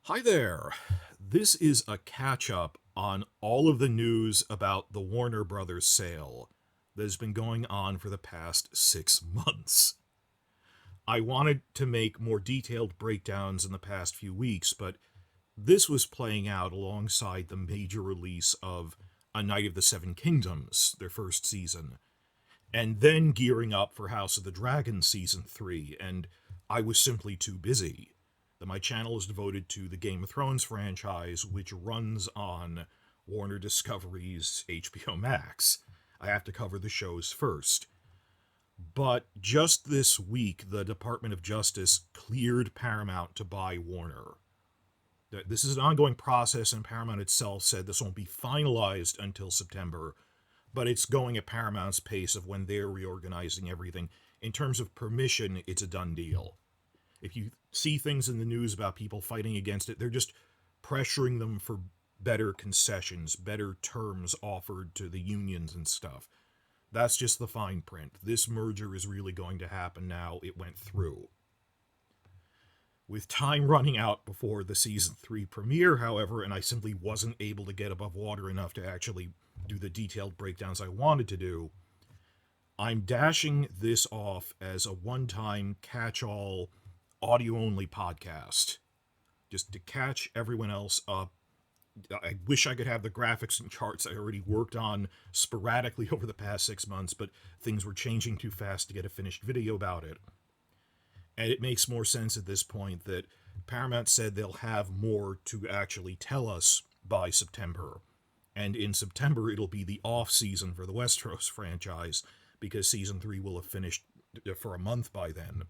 Hi there. This is a catch-up on all of the news about the Warner Brothers sale that has been going on for the past 6 months. I wanted to make more detailed breakdowns in the past few weeks, but this was playing out alongside the major release of A Night of the Seven Kingdoms, their first season, and then gearing up for House of the Dragon Season 3, and I was simply too busy. My channel is devoted to the Game of Thrones franchise, which runs on Warner Discovery's HBO Max. I have to cover the shows first. But just this week, the Department of Justice cleared Paramount to buy Warner. This is an ongoing process, and Paramount itself said this won't be finalized until September, but it's going at Paramount's pace of when they're reorganizing everything. In terms of permission, it's a done deal. If you see things in the news about people fighting against it, they're just pressuring them for better concessions, better terms offered to the unions and stuff. That's just the fine print. This merger is really going to happen now. It went through. With time running out before the season 3 premiere, however, and I simply wasn't able to get above water enough to actually do the detailed breakdowns I wanted to do, I'm dashing this off as a one-time catch-all audio-only podcast, just to catch everyone else up. I wish I could have the graphics and charts I already worked on sporadically over the past 6 months, but things were changing too fast to get a finished video about it. And it makes more sense at this point that Paramount said they'll have more to actually tell us by September. And in September, it'll be the off-season for the Westeros franchise, because Season 3 will have finished for a month by then.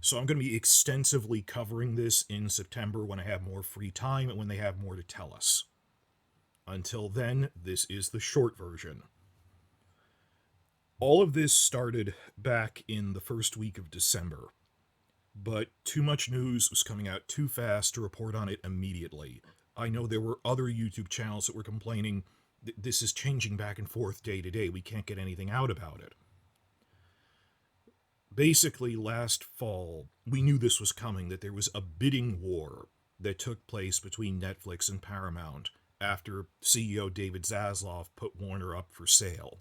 So I'm going to be extensively covering this in September when I have more free time and when they have more to tell us. Until then, this is the short version. All of this started back in the first week of December, but too much news was coming out too fast to report on it immediately. I know there were other YouTube channels that were complaining this is changing back and forth day to day. We can't get anything out about it. Basically, last fall, we knew this was coming, that there was a bidding war that took place between Netflix and Paramount after CEO David Zaslav put Warner up for sale.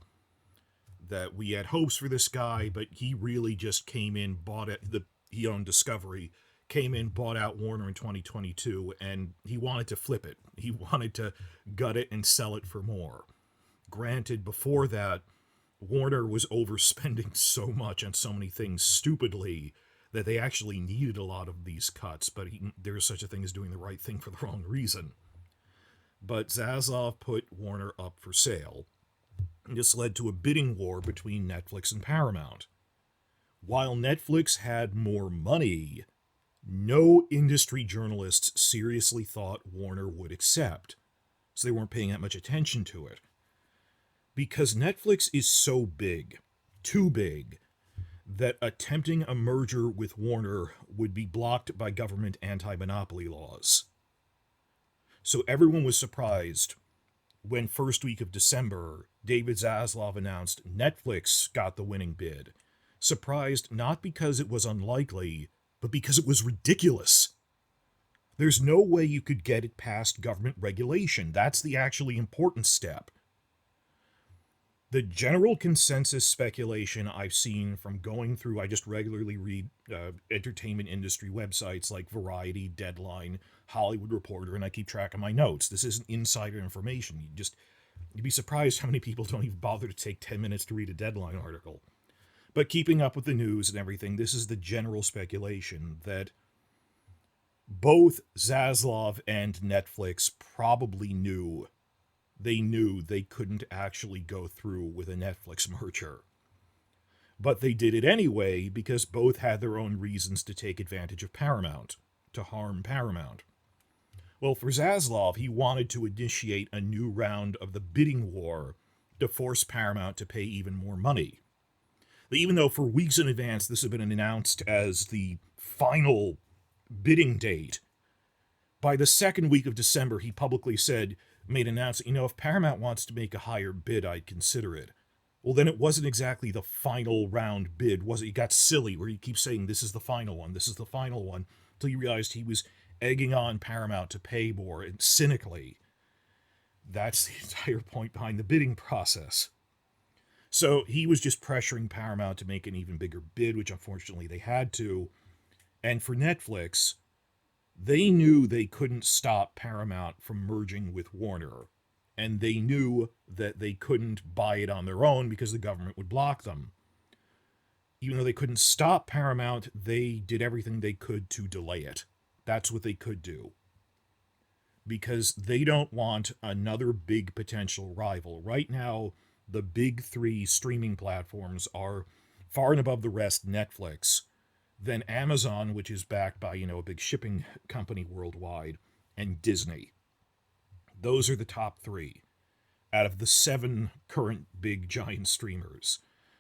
That we had hopes for this guy, but he really just came in, bought it. He owned Discovery, came in, bought out Warner in 2022, and he wanted to flip it. He wanted to gut it and sell it for more. Granted, before that, Warner was overspending so much on so many things stupidly that they actually needed a lot of these cuts, but there's such a thing as doing the right thing for the wrong reason. But Zaslav put Warner up for sale. This led to a bidding war between Netflix and Paramount. While Netflix had more money, no industry journalists seriously thought Warner would accept, so they weren't paying that much attention to it. Because Netflix is so big, too big, that attempting a merger with Warner would be blocked by government anti-monopoly laws. So everyone was surprised when first week of December, David Zaslav announced Netflix got the winning bid. Surprised not because it was unlikely, but because it was ridiculous. There's no way you could get it past government regulation. That's the actually important step. The general consensus speculation I've seen from going through, I just regularly read entertainment industry websites like Variety, Deadline, Hollywood Reporter, and I keep track of my notes. This isn't insider information. You'd be surprised how many people don't even bother to take 10 minutes to read a Deadline article. But keeping up with the news and everything, this is the general speculation that both Zaslav and Netflix probably knew they couldn't actually go through with a Netflix merger. But they did it anyway because both had their own reasons to take advantage of Paramount, to harm Paramount. Well, for Zaslav, he wanted to initiate a new round of the bidding war to force Paramount to pay even more money. Even though for weeks in advance this had been announced as the final bidding date, by the second week of December, he publicly made an announcement, if Paramount wants to make a higher bid, I'd consider it. Well, then it wasn't exactly the final round bid, was it? You got silly where you keep saying this is the final one, this is the final one, until you realized he was egging on Paramount to pay more, and cynically, that's the entire point behind the bidding process. So he was just pressuring Paramount to make an even bigger bid, which unfortunately they had to. And for Netflix, they knew they couldn't stop Paramount from merging with Warner. And they knew that they couldn't buy it on their own because the government would block them. Even though they couldn't stop Paramount, they did everything they could to delay it. That's what they could do. Because they don't want another big potential rival. Right now, the big three streaming platforms are far and above the rest Netflix, then Amazon, which is backed by, a big shipping company worldwide, and Disney. Those are the top three out of the 7 current big giant streamers.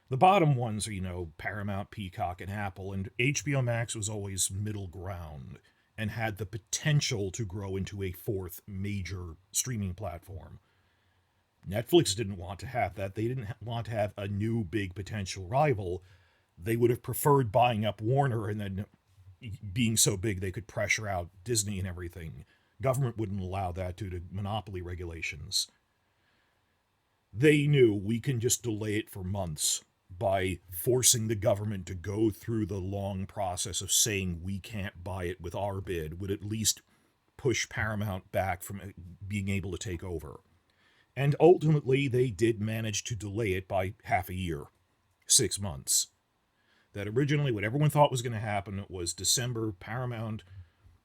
The bottom ones are, Paramount, Peacock, and Apple, and HBO Max was always middle ground and had the potential to grow into a fourth major streaming platform. Netflix didn't want to have that. They didn't want to have a new big potential rival. They would have preferred buying up Warner and then being so big they could pressure out Disney and everything. Government wouldn't allow that due to monopoly regulations. They knew we can just delay it for months by forcing the government to go through the long process of saying we can't buy it with our bid would at least push Paramount back from being able to take over. And ultimately, they did manage to delay it by half a year, 6 months. That originally, what everyone thought was going to happen was December, Paramount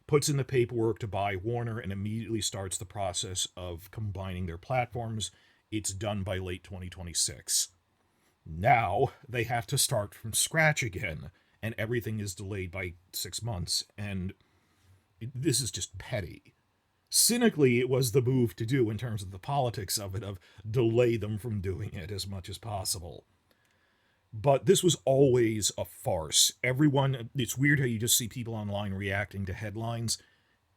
puts in the paperwork to buy Warner and immediately starts the process of combining their platforms. It's done by late 2026. Now they have to start from scratch again, and everything is delayed by 6 months, and this is just petty. Cynically, it was the move to do in terms of the politics of it, of delay them from doing it as much as possible. But this was always a farce. It's weird how you just see people online reacting to headlines.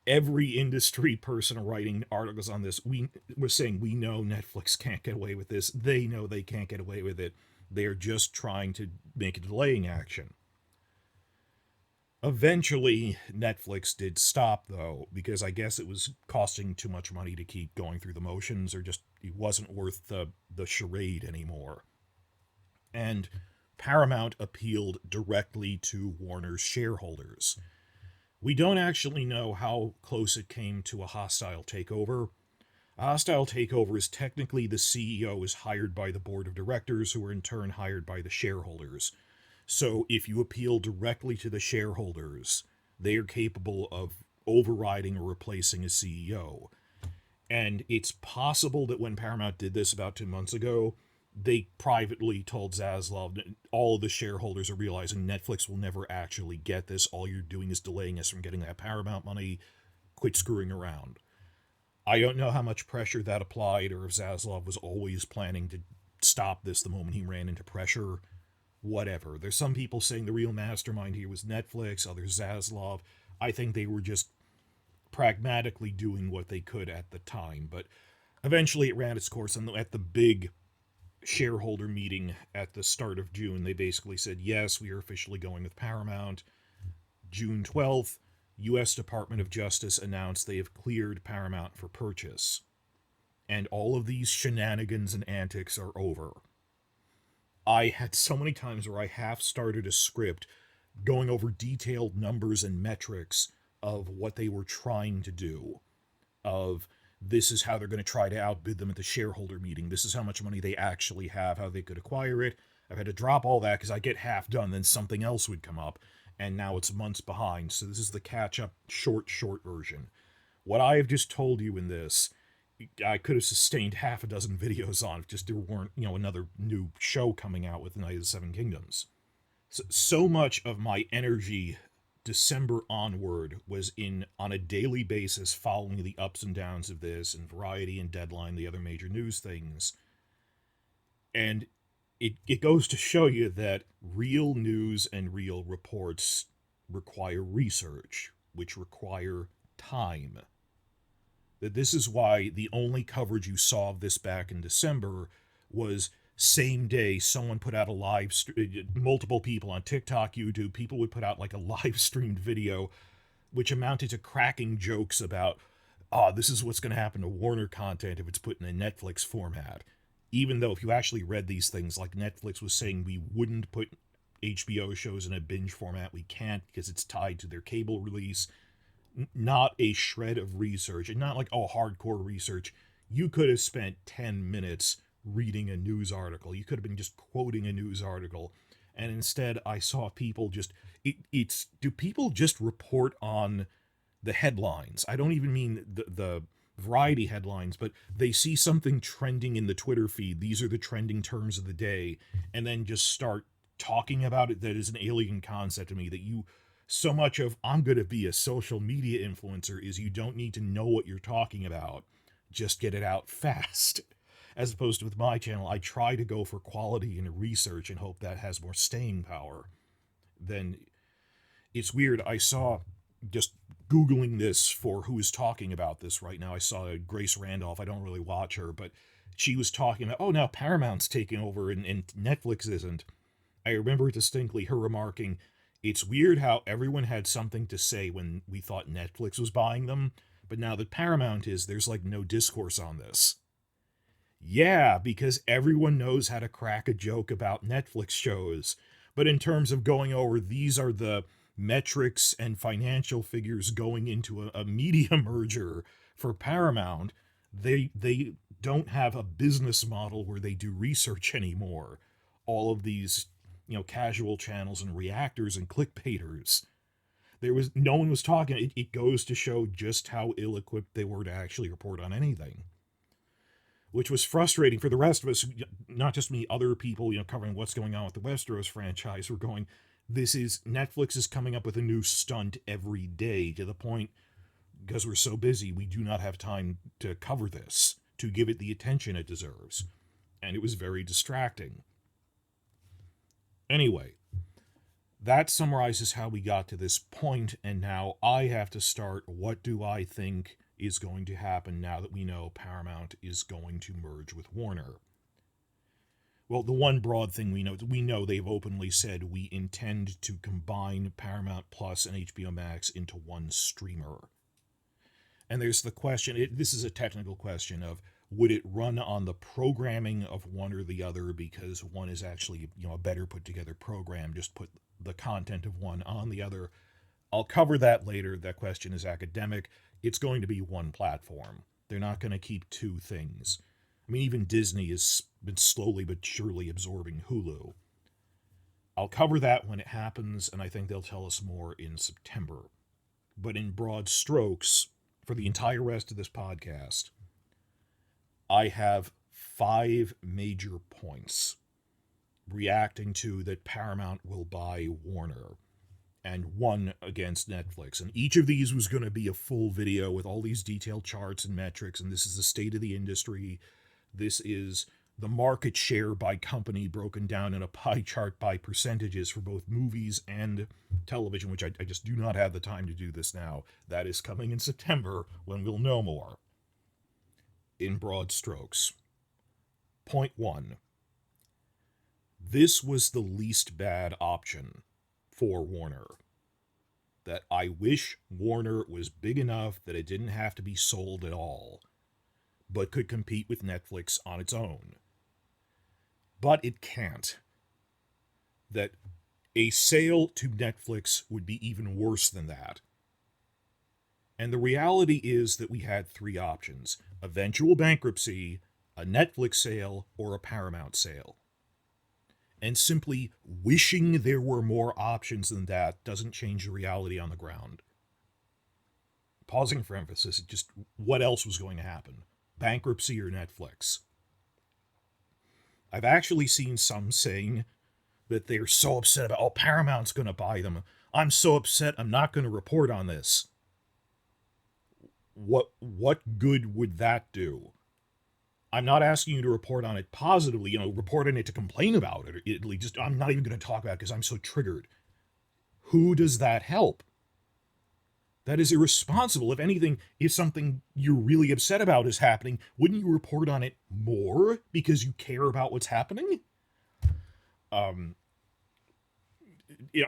Every industry person writing articles on this, we were saying, we know Netflix can't get away with this. They know they can't get away with it. They're just trying to make a delaying action. Eventually, Netflix did stop, though, because I guess it was costing too much money to keep going through the motions, or just it wasn't worth the charade anymore. And Paramount appealed directly to Warner's shareholders. We don't actually know how close it came to a hostile takeover. A hostile takeover is technically the CEO is hired by the board of directors, who are in turn hired by the shareholders. So if you appeal directly to the shareholders, they are capable of overriding or replacing a CEO. And it's possible that when Paramount did this about 2 months ago, they privately told Zaslav, all of the shareholders are realizing Netflix will never actually get this. All you're doing is delaying us from getting that Paramount money. Quit screwing around. I don't know how much pressure that applied, or if Zaslav was always planning to stop this the moment he ran into pressure. Whatever. There's some people saying the real mastermind here was Netflix, others Zaslav. I think they were just pragmatically doing what they could at the time. But eventually it ran its course, and at the big shareholder meeting at the start of June, they basically said, yes, we are officially going with Paramount. June 12th, U.S. Department of Justice announced they have cleared Paramount for purchase. And all of these shenanigans and antics are over. I had so many times where I half started a script going over detailed numbers and metrics of what they were trying to do, of this is how they're going to try to outbid them at the shareholder meeting. This is how much money they actually have, how they could acquire it. I've had to drop all that because I get half done, then something else would come up, and now it's months behind. So this is the catch-up short version. What I have just told you in this, I could have sustained half a dozen videos on if just there weren't, another new show coming out with Night of the Seven Kingdoms. So much of my energy December onward was on a daily basis following the ups and downs of this, and Variety and Deadline, the other major news things. And it goes to show you that real news and real reports require research, which require time. That this is why the only coverage you saw of this back in December was same day someone put out a multiple people on TikTok, YouTube, people would put out like a live streamed video which amounted to cracking jokes about, this is what's going to happen to Warner content if it's put in a Netflix format. Even though if you actually read these things, like Netflix was saying we wouldn't put HBO shows in a binge format, we can't because it's tied to their cable release. Not a shred of research, and not like, hardcore research. You could have spent 10 minutes reading a news article. You could have been just quoting a news article. And instead, I saw people just, do people just report on the headlines? I don't even mean the variety headlines, but they see something trending in the Twitter feed. These are the trending terms of the day. And then just start talking about it. That is an alien concept to me, that so much of I'm going to be a social media influencer is you don't need to know what you're talking about. Just get it out fast. As opposed to with my channel, I try to go for quality and research and hope that has more staying power. Then it's weird. I saw, just Googling this for who is talking about this right now, I saw Grace Randolph. I don't really watch her, but she was talking about, now Paramount's taking over and Netflix isn't. I remember distinctly her remarking, it's weird how everyone had something to say when we thought Netflix was buying them, but now that Paramount is, there's like no discourse on this. Yeah, because everyone knows how to crack a joke about Netflix shows. But in terms of going over, these are the metrics and financial figures going into a media merger for Paramount, they don't have a business model where they do research anymore. All of these, casual channels and reactors and clickbaiters. No one was talking. It goes to show just how ill-equipped they were to actually report on anything. Which was frustrating for the rest of us, not just me, other people, covering what's going on with the Westeros franchise. We're going, Netflix is coming up with a new stunt every day, to the point, because we're so busy, we do not have time to cover this, to give it the attention it deserves. And it was very distracting. Anyway, that summarizes how we got to this point, and now I have to start, what do I think is going to happen now that we know Paramount is going to merge with Warner? Well, the one broad thing we know they've openly said we intend to combine Paramount Plus and HBO Max into one streamer. And there's the question, this is a technical question of, would it run on the programming of one or the other, because one is actually, a better put together program, just put the content of one on the other. I'll cover that later. That question is academic. It's going to be one platform. They're not going to keep two things. I mean, even Disney has been slowly but surely absorbing Hulu. I'll cover that when it happens, and I think they'll tell us more in September. But in broad strokes, for the entire rest of this podcast, I have 5 major points reacting to that Paramount will buy Warner, and 1 against Netflix. And each of these was going to be a full video with all these detailed charts and metrics, and this is the state of the industry. This is the market share by company broken down in a pie chart by percentages for both movies and television, which I just do not have the time to do this now. That is coming in September when we'll know more. In broad strokes. Point 1. This was the least bad option for Warner. That I wish Warner was big enough that it didn't have to be sold at all, but could compete with Netflix on its own. But it can't. That a sale to Netflix would be even worse than that. And the reality is that we had 3 options: eventual bankruptcy, a Netflix sale, or a Paramount sale. And simply wishing there were more options than that doesn't change the reality on the ground. Pausing for emphasis, just what else was going to happen? Bankruptcy or Netflix? I've actually seen some saying that they're so upset about, Paramount's going to buy them. I'm so upset, I'm not going to report on this. What good would that do? I'm not asking you to report on it positively, report on it to complain about it. I'm not even going to talk about it because I'm so triggered. Who does that help? That is irresponsible. If anything, if something you're really upset about is happening, wouldn't you report on it more because you care about what's happening? Um,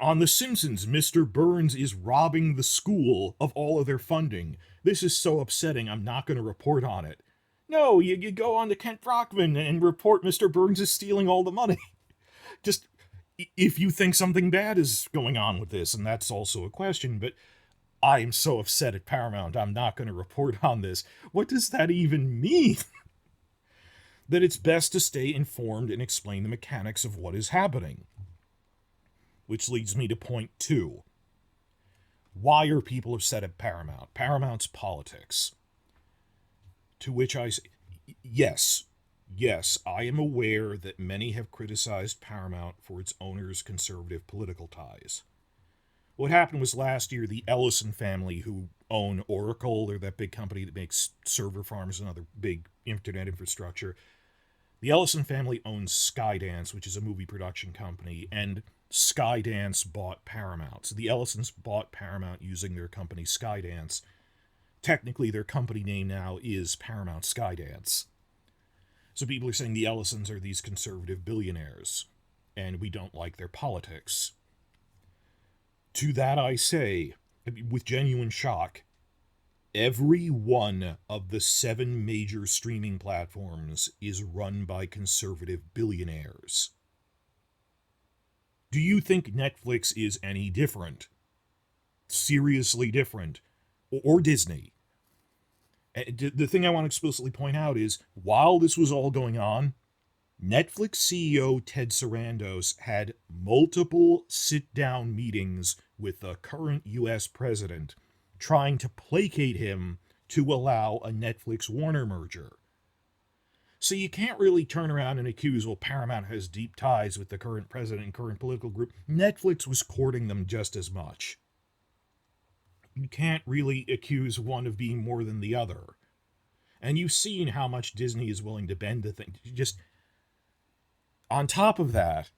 on The Simpsons, Mr. Burns is robbing the school of all of their funding. This is so upsetting, I'm not going to report on it. No, you go on to Kent Brockman and report Mr. Burns is stealing all the money. Just, if you think something bad is going on with this, and that's also a question, but I am so upset at Paramount, I'm not going to report on this. What does that even mean? That it's best to stay informed and explain the mechanics of what is happening. Which leads me to point 2. Why are people upset at Paramount? Paramount's politics. To which I say, yes, I am aware that many have criticized Paramount for its owner's conservative political ties. What happened was last year, the Ellison family, who own Oracle, they're that big company that makes server farms and other big internet infrastructure. The Ellison family owns Skydance, which is a movie production company, and Skydance bought Paramount. So the Ellisons bought Paramount using their company Skydance. Technically, their company name now is Paramount Skydance. So people are saying the Ellisons are these conservative billionaires, and we don't like their politics. To that I say, with genuine shock, every one of the 7 major streaming platforms is run by conservative billionaires. Do you think Netflix is any different? Seriously different? Or Disney? The thing I want to explicitly point out is, while this was all going on, Netflix CEO Ted Sarandos had multiple sit-down meetings with the current U.S. president, trying to placate him to allow a Netflix-Warner merger. So you can't really turn around and accuse, well, Paramount has deep ties with the current president and current political group. Netflix was courting them just as much. You can't really accuse one of being more than the other. And you've seen how much Disney is willing to bend to things. Just on top of that,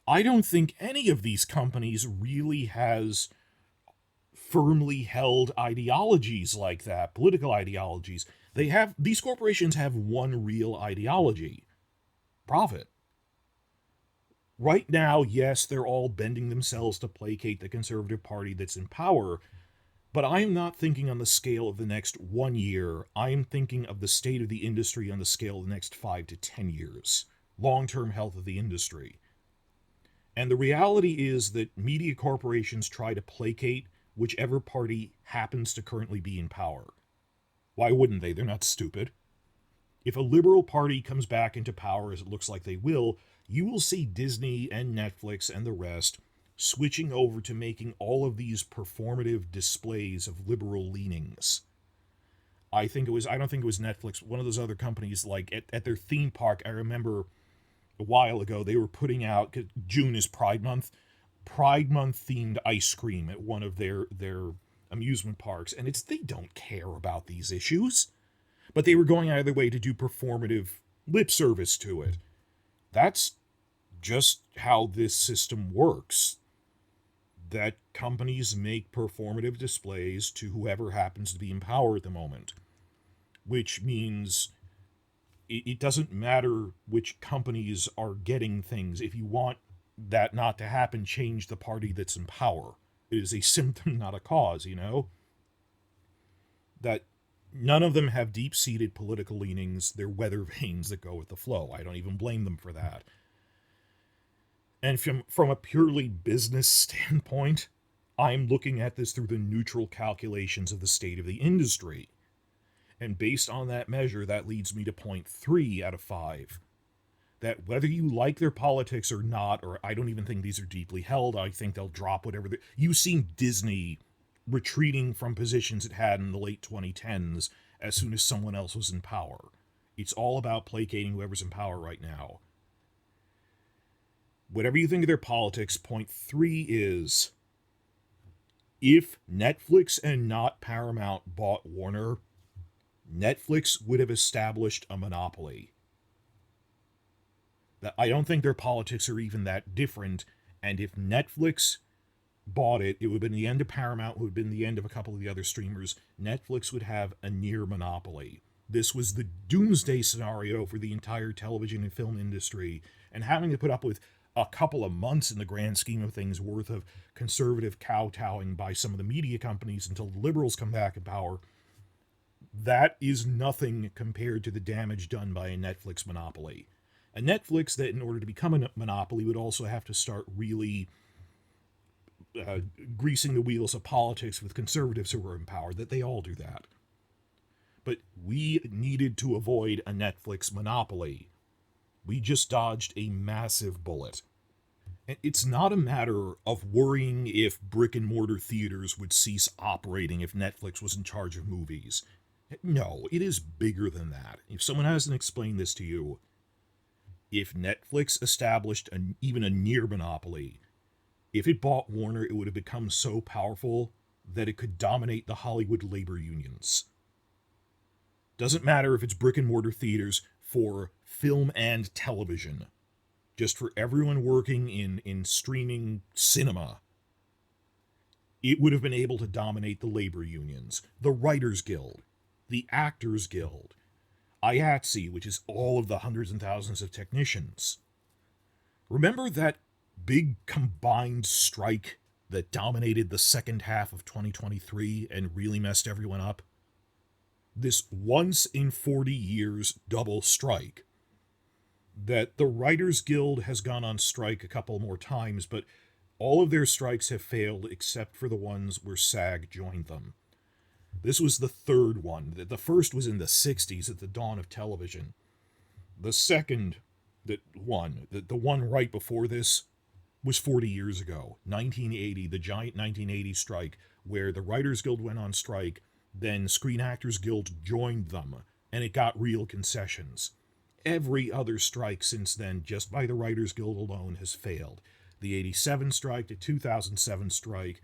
I don't think any of these companies really has firmly held ideologies like that, political ideologies. These corporations have one real ideology: profit. Right now, yes, they're all bending themselves to placate the Conservative Party that's in power, but I am not thinking on the scale of the next 1 year. I am thinking of the state of the industry on the scale of the next 5 to 10 years. Long-term health of the industry. And the reality is that media corporations try to placate whichever party happens to currently be in power. Why wouldn't they? They're not stupid. If a liberal party comes back into power, as it looks like they will, you will see Disney and Netflix and the rest switching over to making all of these performative displays of liberal leanings. I don't think it was Netflix, one of those other companies, like at their theme park, I remember a while ago, they were putting out, June is Pride Month themed ice cream at one of their amusement parks, and they don't care about these issues, but they were going out of their way to do performative lip service to it. That's just how this system works. That companies make performative displays to whoever happens to be in power at the moment, which means it doesn't matter which companies are getting things. If you want that not to happen, change the party that's in power. It is a symptom, not a cause, That none of them have deep-seated political leanings. They're weather vanes that go with the flow. I don't even blame them for that. And from a purely business standpoint, I'm looking at this through the neutral calculations of the state of the industry. And based on that measure, that leads me to point 3 out of 5. That whether you like their politics or not, or I don't even think these are deeply held, I think they'll drop whatever. You've seen Disney retreating from positions it had in the late 2010s as soon as someone else was in power. It's all about placating whoever's in power right now. Whatever you think of their politics, point 3 is, if Netflix and not Paramount bought Warner, Netflix would have established a monopoly. I don't think their politics are even that different, and if Netflix bought it, it would have been the end of Paramount, would have been the end of a couple of the other streamers. Netflix would have a near monopoly. This was the doomsday scenario for the entire television and film industry, and having to put up with a couple of months in the grand scheme of things worth of conservative kowtowing by some of the media companies until the liberals come back in power, that is nothing compared to the damage done by a Netflix monopoly. A Netflix that, in order to become a monopoly, would also have to start really greasing the wheels of politics with conservatives who were in power, that they all do that. But we needed to avoid a Netflix monopoly. We just dodged a massive bullet. And it's not a matter of worrying if brick and mortar theaters would cease operating if Netflix was in charge of movies. No, it is bigger than that. If someone hasn't explained this to you, if Netflix established even a near monopoly, if it bought Warner, it would have become so powerful that it could dominate the Hollywood labor unions. Doesn't matter if it's brick and mortar theaters, for film and television. Just for everyone working in streaming cinema, it would have been able to dominate the labor unions, the Writers Guild, the Actors Guild, IATSE, which is all of the hundreds and thousands of technicians. Remember that big combined strike that dominated the second half of 2023 and really messed everyone up? This once in 40 years double strike. That the Writers Guild has gone on strike a couple more times, but all of their strikes have failed except for the ones where SAG joined them. This was the third one. The first was in the 60s at the dawn of television. The second the one right before this, was 40 years ago, 1980, the giant 1980 strike, where the Writers Guild went on strike, then Screen Actors Guild joined them, and it got real concessions. Every other strike since then, just by the Writers Guild alone, has failed. The 87 strike, the 2007 strike,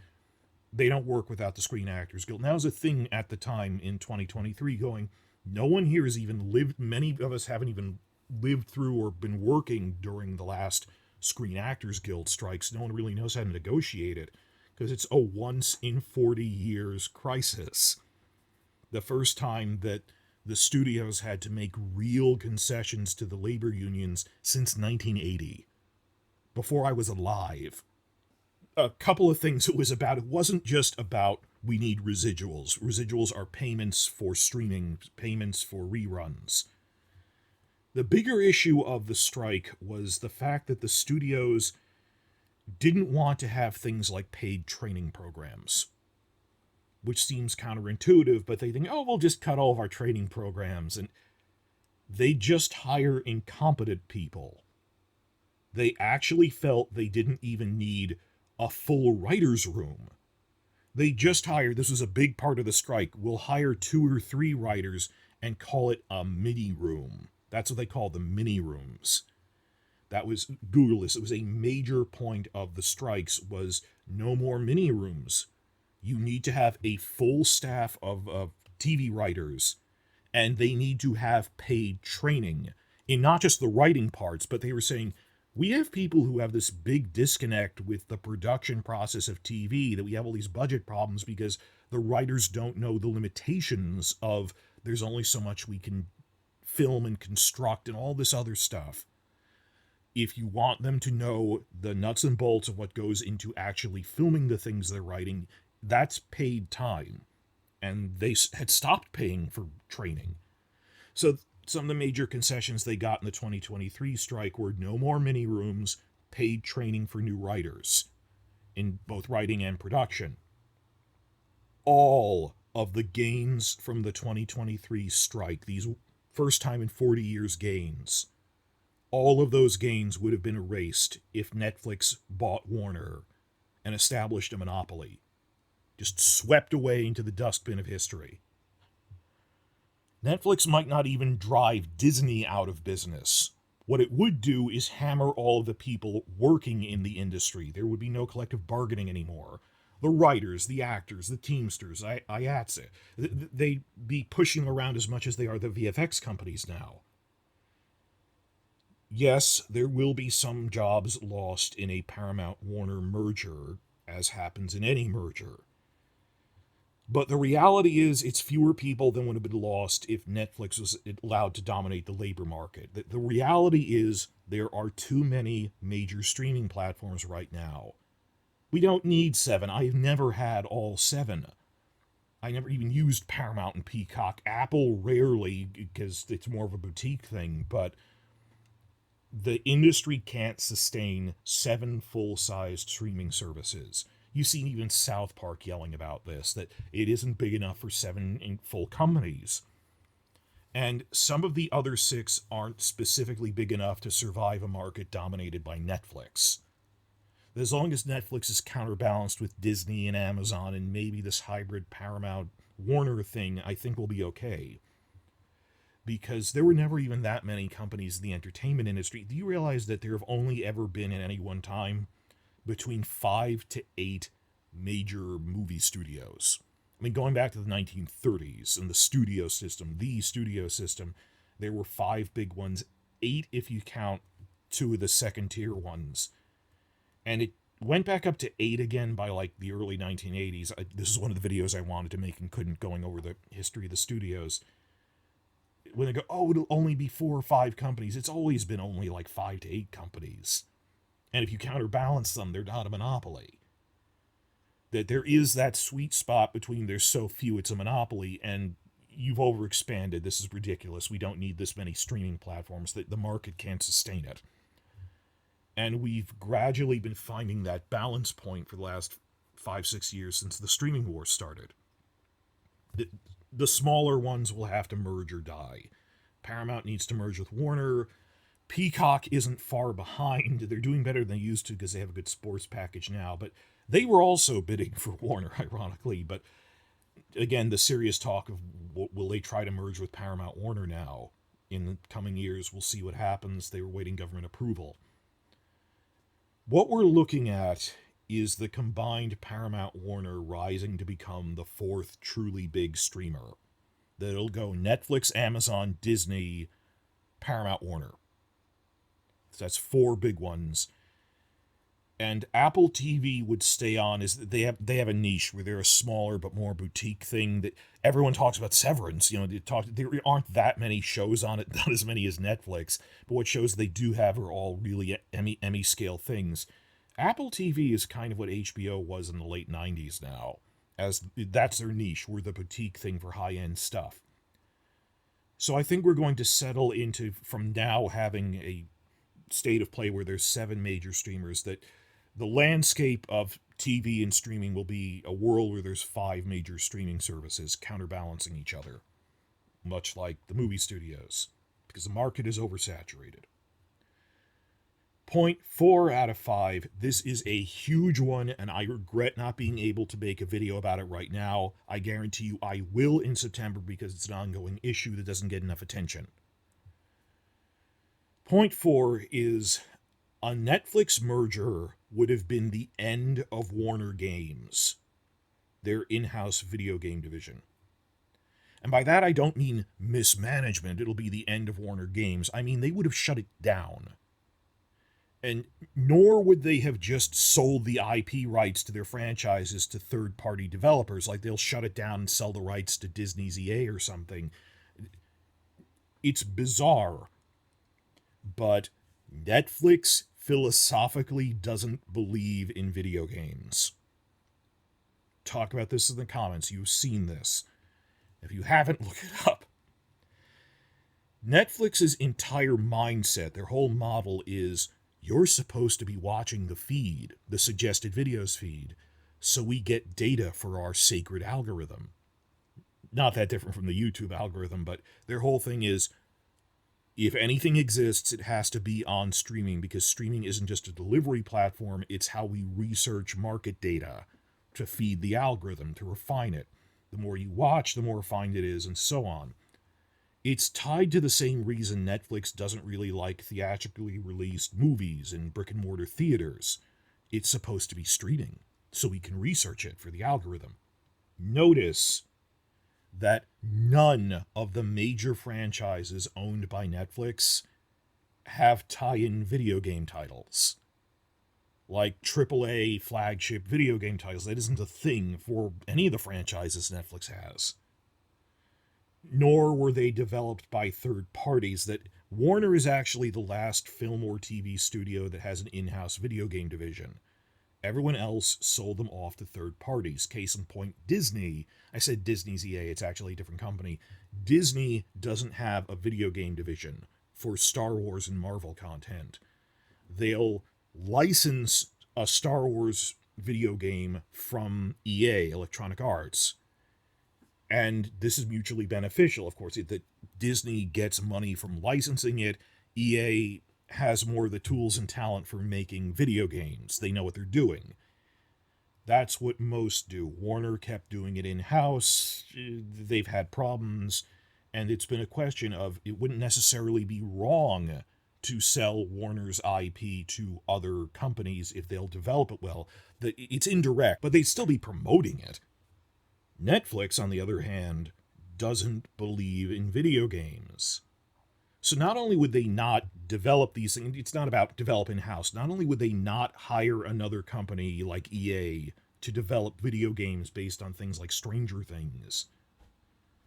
they don't work without the Screen Actors Guild. Now, was a thing at the time in 2023 going, no one here has even lived, many of us haven't even lived through or been working during the last Screen Actors Guild strikes. No one really knows how to negotiate it, because it's a once in 40 years crisis. The first time that the studios had to make real concessions to the labor unions since 1980, before I was alive. A couple of things it was about. It wasn't just about we need residuals. Residuals are payments for streaming, payments for reruns. The bigger issue of the strike was the fact that the studios didn't want to have things like paid training programs, which seems counterintuitive, but they think, oh, we'll just cut all of our training programs. And they just hire incompetent people. They actually felt they didn't even need a full writer's room. They just hired, this was a big part of the strike, we'll hire 2 or 3 writers and call it a mini room. That's what they call the mini rooms. That was, Google this, it was a major point of the strikes, was no more mini rooms. You need to have a full staff of TV writers, and they need to have paid training in not just the writing parts, but they were saying, we have people who have this big disconnect with the production process of TV, that we have all these budget problems because the writers don't know the limitations of there's only so much we can film and construct and all this other stuff. If you want them to know the nuts and bolts of what goes into actually filming the things they're writing, that's paid time. And they had stopped paying for training. So some of the major concessions they got in the 2023 strike were no more mini rooms, paid training for new writers in both writing and production. All of the gains from the 2023 strike, these first time in 40 years gains, all of those gains would have been erased if Netflix bought Warner and established a monopoly. Just swept away into the dustbin of history. Netflix might not even drive Disney out of business. What it would do is hammer all of the people working in the industry. There would be no collective bargaining anymore. The writers, the actors, the teamsters, IATSE, they'd be pushing around as much as they are the VFX companies now. Yes, there will be some jobs lost in a Paramount-Warner merger, as happens in any merger. But the reality is, it's fewer people than would have been lost if Netflix was allowed to dominate the labor market. The reality is, there are too many major streaming platforms right now. We don't need 7. I've never had all 7. I never even used Paramount and Peacock. Apple rarely, because it's more of a boutique thing, but the industry can't sustain 7 full-sized streaming services. You've seen even South Park yelling about this, that it isn't big enough for 7 full companies. And some of the other 6 aren't specifically big enough to survive a market dominated by Netflix. As long as Netflix is counterbalanced with Disney and Amazon and maybe this hybrid Paramount Warner thing, I think we'll be okay. Because there were never even that many companies in the entertainment industry. Do you realize that there have only ever been at any one time between 5 to 8 major movie studios? I mean, going back to the 1930s and the studio system, there were 5 big ones, 8 if you count 2 of the second tier ones. And it went back up to 8 again by like the early 1980s. This is one of the videos I wanted to make and couldn't, going over the history of the studios. When they go, oh, it'll only be 4 or 5 companies, it's always been only like 5 to 8 companies. And if you counterbalance them, they're not a monopoly. That there is that sweet spot between there's so few it's a monopoly and you've overexpanded, this is ridiculous, we don't need this many streaming platforms, that the market can't sustain it. And we've gradually been finding that balance point for the last 5-6 years since the streaming war started. The smaller ones will have to merge or die. Paramount needs to merge with Warner. Peacock isn't far behind. They're doing better than they used to because they have a good sports package now. But they were also bidding for Warner, ironically. But again, the serious talk of will they try to merge with Paramount Warner now in the coming years? We'll see what happens. They were waiting government approval. What we're looking at is the combined Paramount Warner rising to become the 4th truly big streamer. That'll go Netflix, Amazon, Disney, Paramount Warner. So that's 4 big ones. And Apple TV would stay on, is they have a niche where they're a smaller but more boutique thing that everyone talks about. Severance, there aren't that many shows on it, not as many as Netflix, but what shows they do have are all really Emmy scale things. Apple TV is kind of what HBO was in the late 90s now, as that's their niche. We're the boutique thing for high-end stuff. So I think we're going to settle into, from now having a state of play where there's 7 major streamers, that the landscape of TV and streaming will be a world where there's 5 major streaming services counterbalancing each other, much like the movie studios, because the market is oversaturated. Point 4 out of 5. This is a huge one, and I regret not being able to make a video about it right now. I guarantee you I will in September because it's an ongoing issue that doesn't get enough attention. Point 4 is a Netflix merger would have been the end of Warner Games, their in-house video game division. And by that I don't mean mismanagement, it'll be the end of Warner Games. I mean they would have shut it down. And nor would they have just sold the IP rights to their franchises to third-party developers, like they'll shut it down and sell the rights to Disney's EA or something. It's bizarre. But Netflix philosophically doesn't believe in video games. Talk about this in the comments. You've seen this. If you haven't, look it up. Netflix's entire mindset, their whole model is, you're supposed to be watching the feed, the suggested videos feed, so we get data for our sacred algorithm. Not that different from the YouTube algorithm, but their whole thing is, if anything exists, it has to be on streaming, because streaming isn't just a delivery platform, it's how we research market data to feed the algorithm, to refine it. The more you watch, the more refined it is, and so on. It's tied to the same reason Netflix doesn't really like theatrically released movies in brick-and-mortar theaters. It's supposed to be streaming, so we can research it for the algorithm. Notice that none of the major franchises owned by Netflix have tie-in video game titles. like AAA flagship video game titles. That isn't a thing for any of the franchises Netflix has. Nor were they developed by third parties. That Warner is actually the last film or TV studio that has an in-house video game division. Everyone else sold them off to third parties. Case in point, Disney. I said Disney's EA, it's actually a different company. Disney doesn't have a video game division for Star Wars and Marvel content. They'll license a Star Wars video game from EA, Electronic Arts. And this is mutually beneficial. Of course, that Disney gets money from licensing it. EA has more of the tools and talent for making video games. They know what they're doing. That's what most do. Warner kept doing it in-house. They've had problems. And it's been a question of, it wouldn't necessarily be wrong to sell Warner's IP to other companies if they'll develop it well. It's indirect, but they'd still be promoting it. Netflix, on the other hand, doesn't believe in video games. So not only would they not develop these things, it's not about develop in-house, not only would they not hire another company like EA to develop video games based on things like Stranger Things,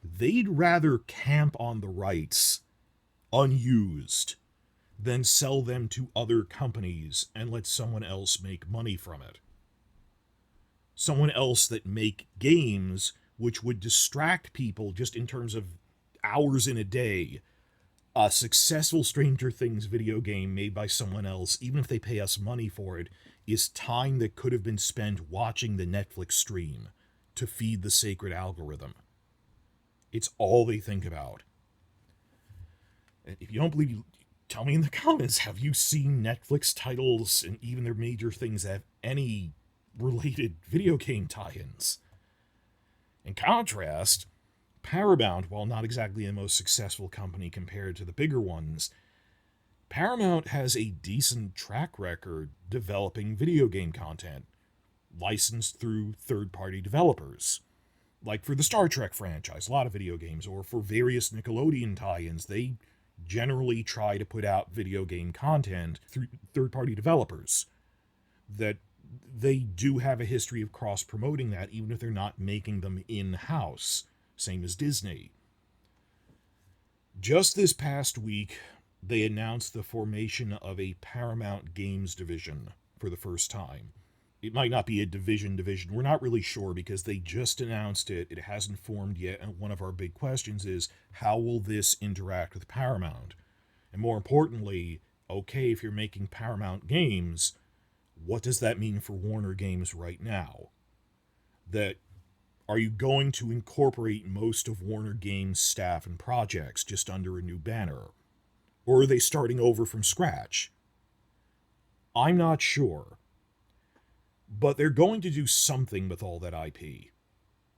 they'd rather camp on the rights unused than sell them to other companies and let someone else make money from it. Someone else that make games which would distract people just in terms of hours in a day. A successful Stranger Things video game made by someone else, even if they pay us money for it, is time that could have been spent watching the Netflix stream to feed the sacred algorithm. It's all they think about. If you don't believe me, tell me in the comments, have you seen Netflix titles and even their major things that have any related video game tie-ins? In contrast, Paramount, while not exactly the most successful company compared to the bigger ones, Paramount has a decent track record developing video game content, licensed through third-party developers. Like for the Star Trek franchise, a lot of video games, or for various Nickelodeon tie-ins, they generally try to put out video game content through third-party developers. That they do have a history of cross-promoting that, even if they're not making them in-house. Same as Disney. Just this past week, they announced the formation of a Paramount Games division for the first time. It might not be a division. We're not really sure because they just announced it. It hasn't formed yet. And one of our big questions is, how will this interact with Paramount? And more importantly, okay, if you're making Paramount games, what does that mean for Warner Games right now? Are you going to incorporate most of Warner Games' staff and projects just under a new banner? Or are they starting over from scratch? I'm not sure. But they're going to do something with all that IP.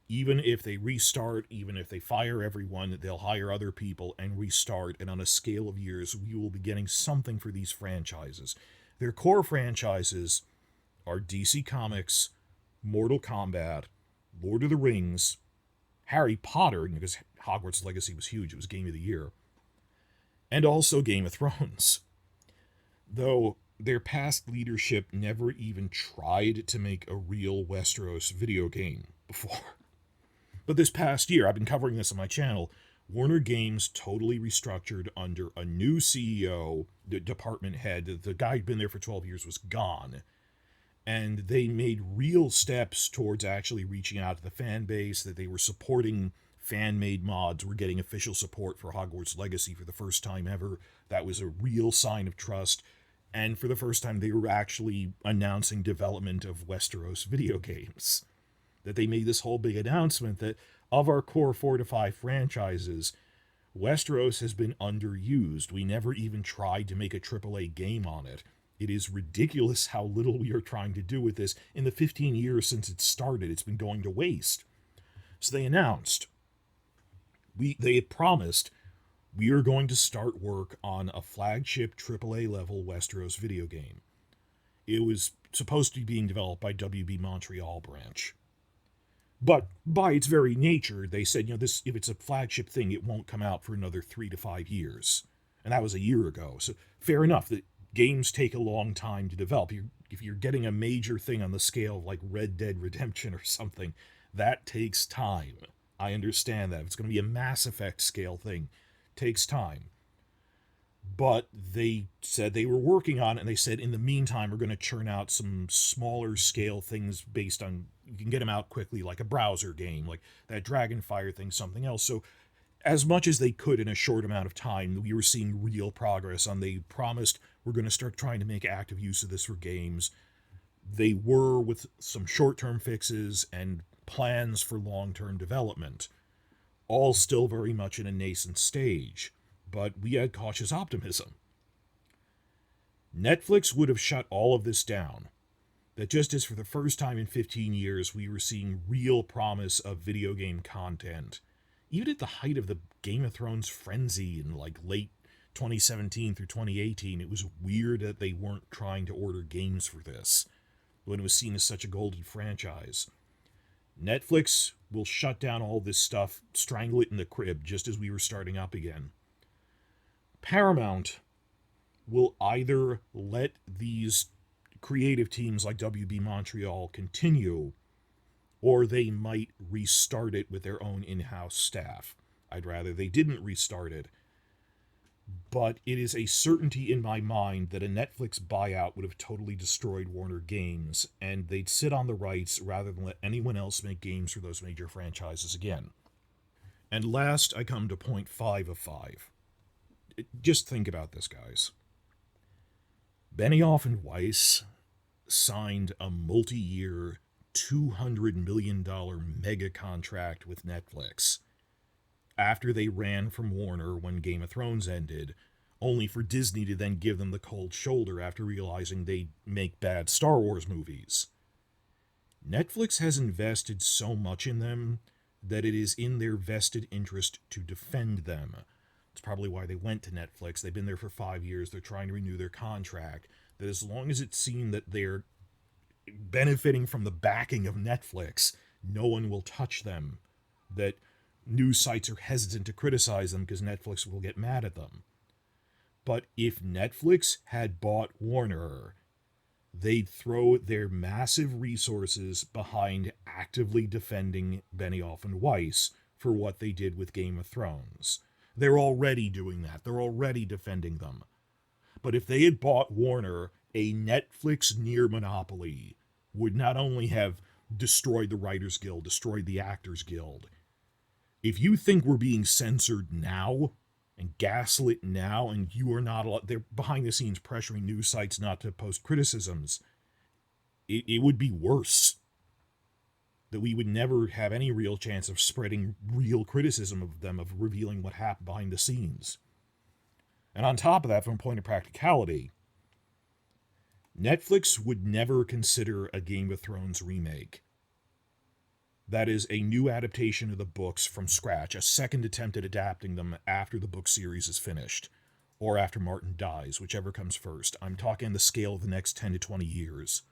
Even if they restart, even if they fire everyone, they'll hire other people and restart. And on a scale of years, we will be getting something for these franchises. Their core franchises are DC Comics, Mortal Kombat, Lord of the Rings, Harry Potter, because Hogwarts Legacy was huge, it was Game of the Year, and also Game of Thrones. Though their past leadership never even tried to make a real Westeros video game before. But this past year, I've been covering this on my channel, Warner Games totally restructured under a new CEO, the department head. The guy who'd been there for 12 years was gone. And they made real steps towards actually reaching out to the fan base, that they were supporting fan-made mods, were getting official support for Hogwarts Legacy for the first time ever. That was a real sign of trust. And for the first time, they were actually announcing development of Westeros video games. That they made this whole big announcement that of our core 4 to 5 franchises, Westeros has been underused. We never even tried to make a AAA game on it. It is ridiculous how little we are trying to do with this. In the 15 years since it started, it's been going to waste. So they announced, they had promised, we are going to start work on a flagship AAA level Westeros video game. It was supposed to be being developed by WB Montreal branch. But by its very nature, they said, this, if it's a flagship thing, it won't come out for another 3 to 5 years. And that was a year ago. So fair enough that games take a long time to develop. You're if you're getting a major thing on the scale of like Red Dead Redemption or something, that takes time. I understand that. If it's going to be a Mass Effect scale thing, takes time. But they said they were working on it, and they said in the meantime we're going to churn out some smaller scale things based on, you can get them out quickly, like a browser game, like that Dragonfire thing, something else. So as much as they could in a short amount of time, we were seeing real progress on. They promised we're going to start trying to make active use of this for games. They were, with some short-term fixes and plans for long-term development, all still very much in a nascent stage, but we had cautious optimism. Netflix would have shut all of this down. That just as for the first time in 15 years, we were seeing real promise of video game content. Even at the height of the Game of Thrones frenzy in like late 2017 through 2018, it was weird that they weren't trying to order games for this, when it was seen as such a golden franchise. Netflix will shut down all this stuff, strangle it in the crib, just as we were starting up again. Paramount will either let these creative teams like WB Montreal continue, or they might restart it with their own in-house staff. I'd rather they didn't restart it. But it is a certainty in my mind that a Netflix buyout would have totally destroyed Warner Games, and they'd sit on the rights rather than let anyone else make games for those major franchises again. And last, I come to point 5 of 5. Just think about this, guys. Benioff and Weiss signed a multi-year $200 million mega contract with Netflix after they ran from Warner when Game of Thrones ended, only for Disney to then give them the cold shoulder after realizing they'd make bad Star Wars movies. Netflix has invested so much in them that it is in their vested interest to defend them. It's probably why they went to Netflix. They've been there for 5 years. They're trying to renew their contract. That as long as it's seen that they're benefiting from the backing of Netflix, no one will touch them. That news sites are hesitant to criticize them because Netflix will get mad at them. But if Netflix had bought Warner, they'd throw their massive resources behind actively defending Benioff and Weiss for what they did with Game of Thrones. They're already doing that. They're already defending them. But if they had bought Warner, a Netflix near monopoly would not only have destroyed the Writers Guild, destroyed the Actors Guild. If you think we're being censored now and gaslit now, and you are not allowed, they're behind the scenes pressuring news sites not to post criticisms, it would be worse. That we would never have any real chance of spreading real criticism of them, of revealing what happened behind the scenes. And on top of that, from a point of practicality, Netflix would never consider a Game of Thrones remake. That is a new adaptation of the books from scratch, a second attempt at adapting them after the book series is finished, or after Martin dies, whichever comes first. I'm talking the scale of the next 10 to 20 years.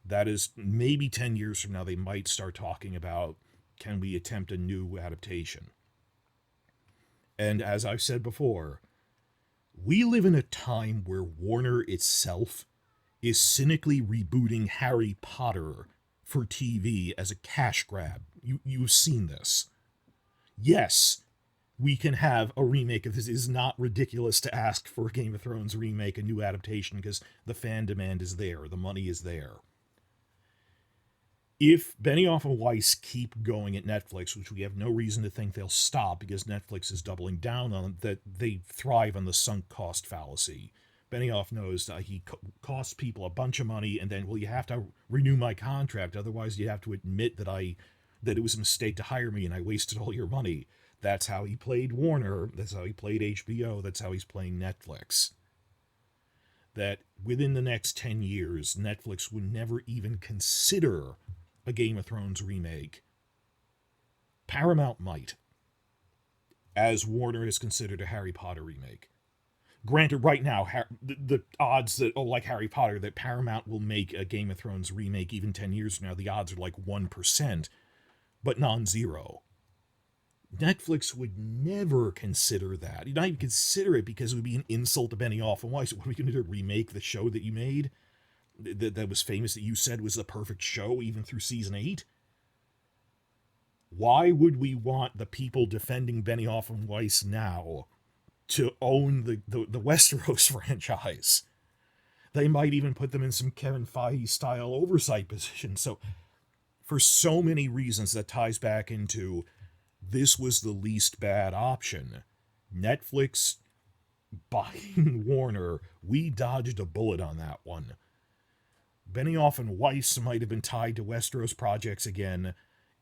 That is, maybe 10 years from now, they might start talking about, can we attempt a new adaptation? And as I've said before, we live in a time where Warner itself is cynically rebooting Harry Potter for TV as a cash grab. You've seen this. Yes, we can have a remake of this. It is not ridiculous to ask for a Game of Thrones remake, a new adaptation, because the fan demand is there, the money is there. If Benioff and Weiss keep going at Netflix, which we have no reason to think they'll stop because Netflix is doubling down on that, they thrive on the sunk cost fallacy. Benioff knows he costs people a bunch of money, and then, well, you have to renew my contract, otherwise you have to admit that it was a mistake to hire me and I wasted all your money. That's how he played Warner. That's how he played HBO. That's how he's playing Netflix. That within the next 10 years, Netflix would never even consider a Game of Thrones remake. Paramount might, as Warner has considered a Harry Potter remake. Granted, right now, the odds that, like Harry Potter, that Paramount will make a Game of Thrones remake even 10 years from now, the odds are like 1%, but non-zero. Netflix would never consider that. You'd not even consider it because it would be an insult to Benioff and Weiss. What are we going to do, remake the show that you made? that was famous that you said was the perfect show even through season 8? Why would we want the people defending Benioff and Weiss now to own the Westeros franchise? They might even put them in some Kevin Feige style oversight position. So for so many reasons, that ties back into this was the least bad option. Netflix buying Warner, we dodged a bullet on that one. Benioff and Weiss might have been tied to Westeros projects again.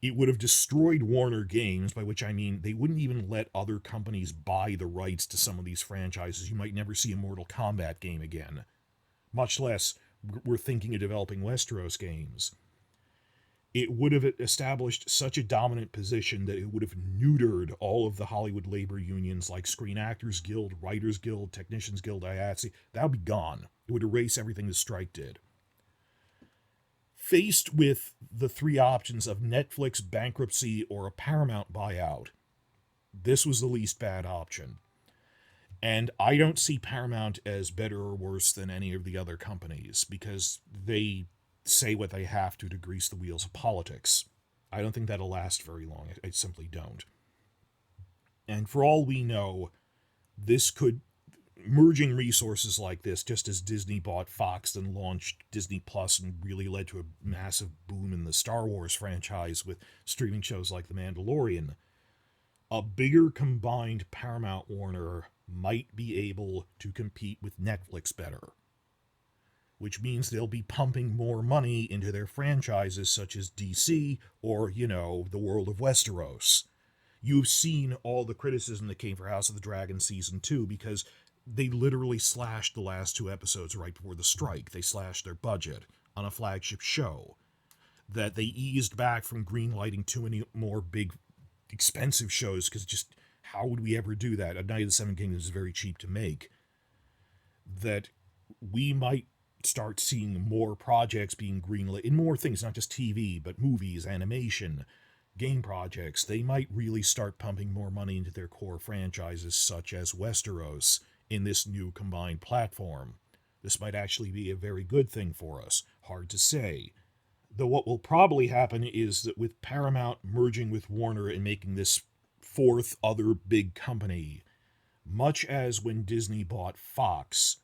It would have destroyed Warner Games, by which I mean they wouldn't even let other companies buy the rights to some of these franchises. You might never see a Mortal Kombat game again, much less we're thinking of developing Westeros games. It would have established such a dominant position that it would have neutered all of the Hollywood labor unions like Screen Actors Guild, Writers Guild, Technicians Guild, IATSE. That would be gone. It would erase everything the strike did. Faced with the three options of Netflix bankruptcy or a Paramount buyout, this was the least bad option. And I don't see Paramount as better or worse than any of the other companies because they say what they have to grease the wheels of politics. I don't think that'll last very long. I simply don't. And for all we know, this could, merging resources like this, just as Disney bought Fox and launched Disney Plus and really led to a massive boom in the Star Wars franchise with streaming shows like The Mandalorian, a bigger combined Paramount Warner might be able to compete with Netflix better, which means they'll be pumping more money into their franchises such as DC or, the world of Westeros. You've seen all the criticism that came for House of the Dragon Season 2 because they literally slashed the last 2 episodes right before the strike. They slashed their budget on a flagship show. That they eased back from greenlighting too many more big, expensive shows because just how would we ever do that? A Night of the Seven Kingdoms is very cheap to make. That we might start seeing more projects being greenlit in more things, not just TV, but movies, animation, game projects. They might really start pumping more money into their core franchises, such as Westeros, in this new combined platform. This might actually be a very good thing for us. Hard to say. Though what will probably happen is that with Paramount merging with Warner and making this fourth other big company, much as when Disney bought Fox,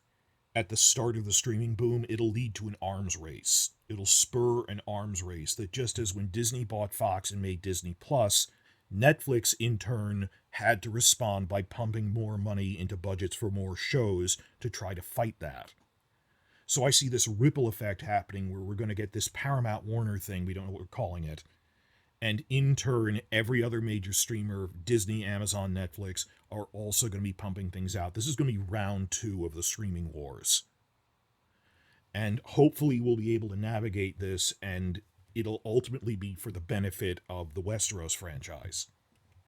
at the start of the streaming boom, it'll lead to an arms race. It'll spur an arms race that just as when Disney bought Fox and made Disney Plus, Netflix in turn had to respond by pumping more money into budgets for more shows to try to fight that. So I see this ripple effect happening where we're going to get this Paramount Warner thing, we don't know what we're calling it, and in turn, every other major streamer, Disney, Amazon, Netflix, are also going to be pumping things out. This is going to be round 2 of the streaming wars. And hopefully we'll be able to navigate this, and it'll ultimately be for the benefit of the Westeros franchise.